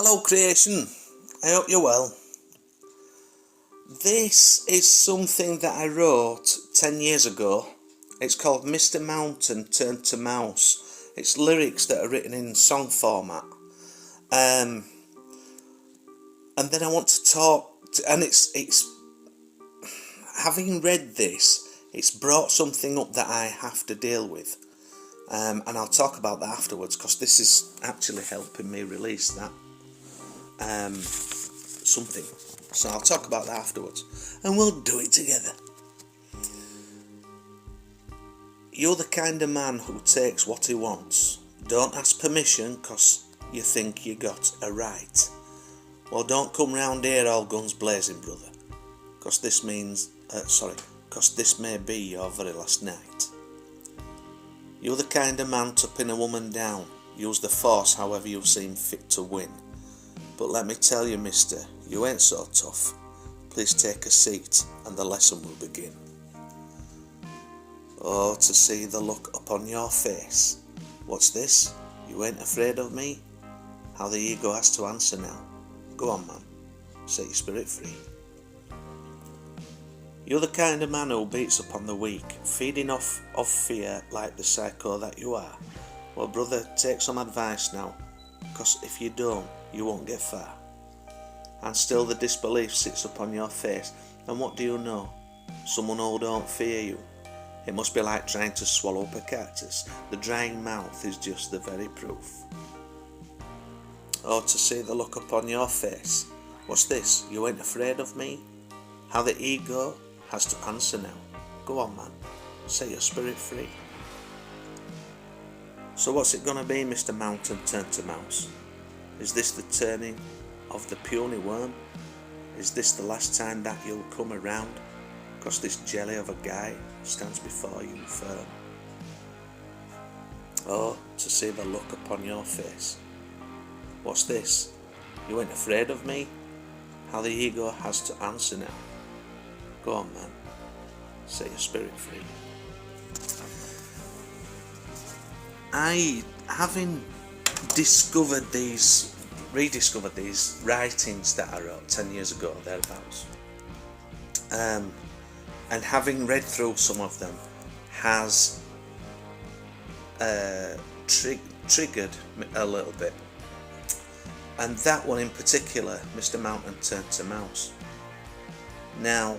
Hello creation, I hope you're well. This is something that I wrote 10 years ago. It's called Mr. Mountain Turned to Mouse. It's lyrics that are written in song format. And then I want to talk, and it's having read this, it's brought something up that I have to deal with. And I'll talk about that afterwards, because this is actually helping me release that something. So I'll talk about that afterwards, and we'll do it together. You're the kind of man who takes what he wants. Don't ask permission, 'cause you think you got a right. Well, don't come round here all guns blazing, brother, 'cause this may be your very last night. You're the kind of man to pin a woman down. Use the force however you seem fit to win. But let me tell you, mister, you ain't so tough. Please take a seat and the lesson will begin. Oh, to see the look upon your face. What's this? You ain't afraid of me? How the ego has to answer now. Go on, man. Set your spirit free. You're the kind of man who beats upon the weak, feeding off of fear like the psycho that you are. Well, brother, take some advice now, 'cause if you don't, you won't get far. And still the disbelief sits upon your face, and what do you know? Someone who don't fear you. It must be like trying to swallow up a cactus. The drying mouth is just the very proof. Oh, to see the look upon your face. What's this? You ain't afraid of me? How the ego has to answer now. Go on, man. Set your spirit free. So what's it gonna be, Mr. Mountain Turned to Mouse? Is this the turning of the puny worm? Is this the last time that you'll come around? 'Cause this jelly of a guy stands before you firm. Oh, to see the look upon your face. What's this? You ain't afraid of me? How the ego has to answer now. Go on, man. Set your spirit free. Having rediscovered these writings that I wrote 10 years ago, thereabouts, and having read through some of them has triggered me a little bit. And that one in particular, Mr. Mountain Turned to Mouse. Now,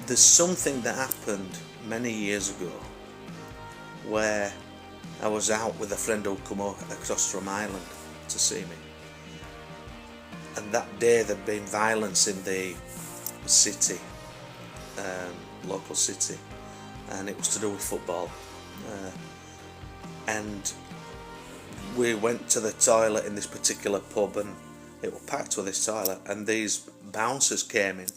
there's something that happened many years ago where I was out with a friend who'd come across from Ireland to see me. And that day there'd been violence in the city, local city, and it was to do with football. And we went to the toilet in this particular pub, and it was packed with this toilet, and these bouncers came in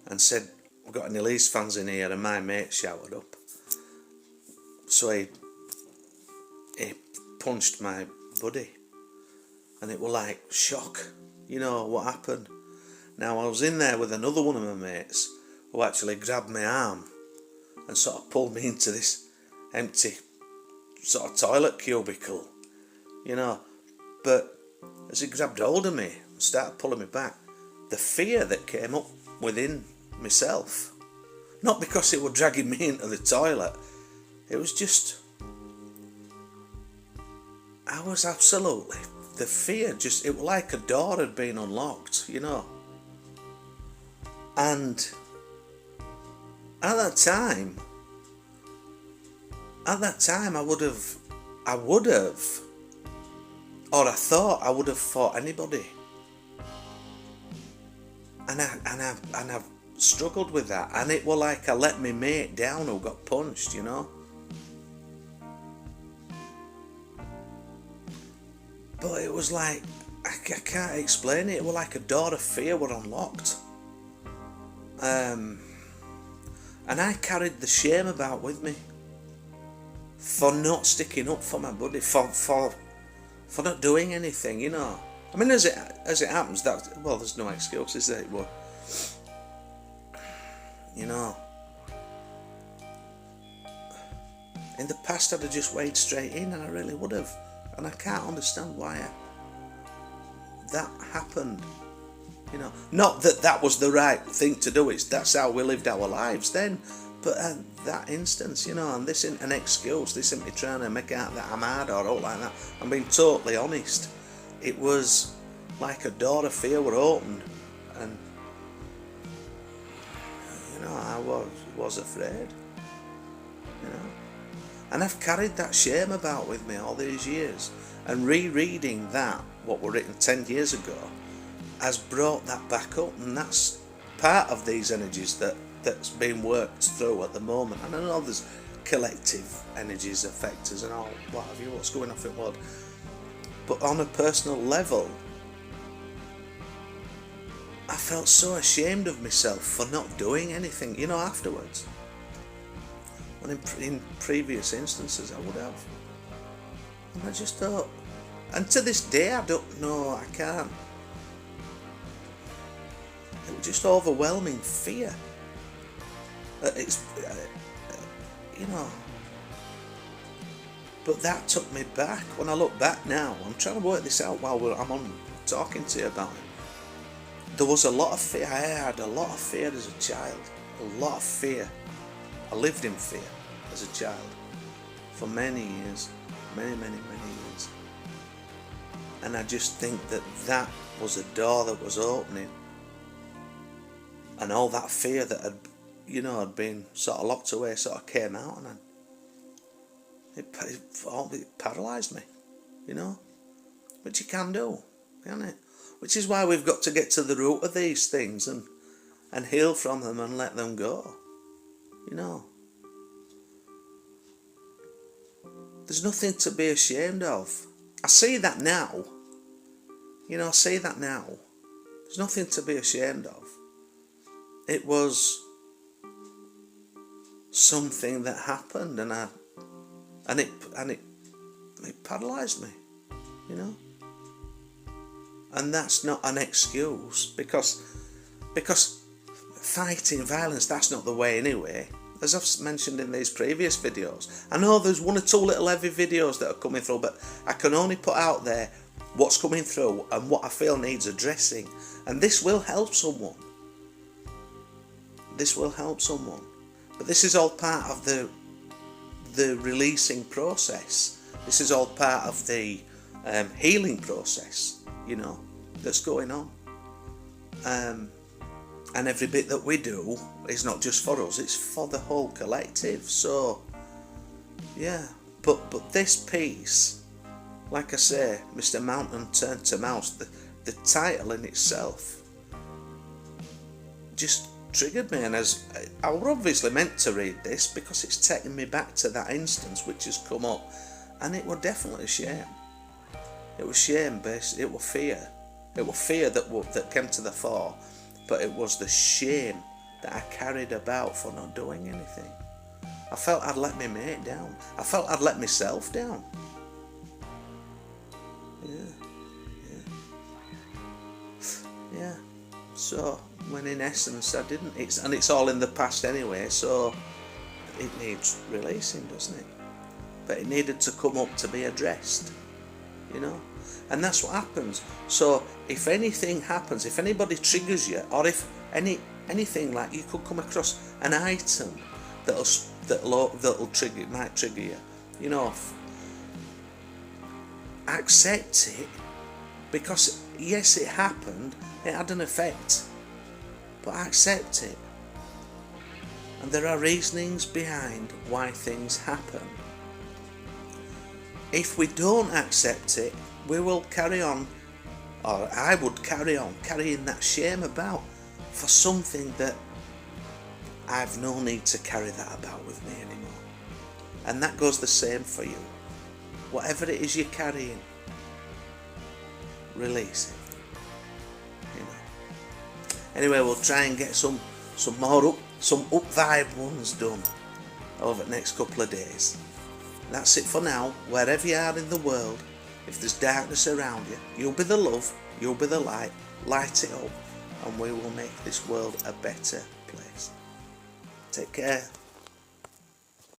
and said, "We've got any Leeds fans in here?" And my mate shouted up. So he punched my buddy, and it was like shock. You know what happened? Now I was in there with another one of my mates who actually grabbed my arm and sort of pulled me into this empty sort of toilet cubicle, you know. But as he grabbed hold of me and started pulling me back, the fear that came up within myself, not because it was dragging me into the toilet, it was just, I was absolutely, the fear just, it was like a door had been unlocked, you know. And at that time I would have, or I thought I would have fought anybody. And I've struggled with that, and it was like I let my mate down who got punched, you know. But it was like, I can't explain it. It was like a door of fear were unlocked. And I carried the shame about with me for not sticking up for my buddy, for not doing anything, you know. I mean, as it happens, there's no excuse, is there? But, you know, in the past I'd have just waded straight in, and I really would have. And I can't understand why that happened. You know, not that that was the right thing to do. That's how we lived our lives then. But that instance, you know, and this isn't an excuse. This isn't me trying to make out that I'm hard or all like that. I'm being totally honest. It was like a door of fear were opened, and you know, I was afraid. You know, and I've carried that shame about with me all these years. And rereading that, what were written 10 years ago, has brought that back up, and that's part of these energies that's being worked through at the moment. And I know there's collective energies, effectors and all what have you, what's going off in the world, but on a personal level, I felt so ashamed of myself for not doing anything, you know, afterwards. When in previous instances I would have. And I just thought, and to this day I don't know, I can't. It was just overwhelming fear. It's, you know, but that took me back. When I look back now, I'm trying to work this out while I'm on talking to you about it. There was a lot of fear. I had a lot of fear as a child. A lot of fear. I lived in fear as a child for many years. Many years. And I just think that was a door that was opening. And all that fear that had, you know, had been sort of locked away sort of came out, and it paralysed me, you know, which you can do, can't it? Which is why we've got to get to the root of these things and heal from them and let them go, you know. There's nothing to be ashamed of. I see that now, you know, I see that now. There's nothing to be ashamed of. It was something that happened, and it paralysed me, you know. And that's not an excuse, because fighting violence, that's not the way anyway. As I've mentioned in these previous videos, I know there's one or two little heavy videos that are coming through, but I can only put out there what's coming through and what I feel needs addressing, and this will help someone. This will help someone. But this is all part of the releasing process. This is all part of the healing process, you know, that's going on. And every bit that we do is not just for us, it's for the whole collective. So, yeah. But this piece, like I say, Mr. Mountain Turned to Mouse, the title in itself just triggered me, and as I was obviously meant to read this because it's taken me back to that instance which has come up, and it was definitely shame. It was shame based. It was fear. It was fear that came to the fore, but it was the shame that I carried about for not doing anything. I felt I'd let my mate down. I felt I'd let myself down. Yeah. So, when in essence I didn't, it's all in the past anyway, so it needs releasing, doesn't it? But it needed to come up to be addressed, you know, and that's what happens. So if anything happens, if anybody triggers you, or if anything, like you could come across an item that'll trigger, it might trigger you, you know, accept it, because yes, it happened, it had an effect, but accept it. And there are reasonings behind why things happen. If we don't accept it, we will carry on, or I would carry on carrying that shame about for something that I've no need to carry that about with me anymore. And that goes the same for you. Whatever it is you're carrying, release it. Anyway, we'll try and get some more up vibe ones done over the next couple of days. That's it for now. Wherever you are in the world, if there's darkness around you, you'll be the love, you'll be the light, light it up, and we will make this world a better place. Take care.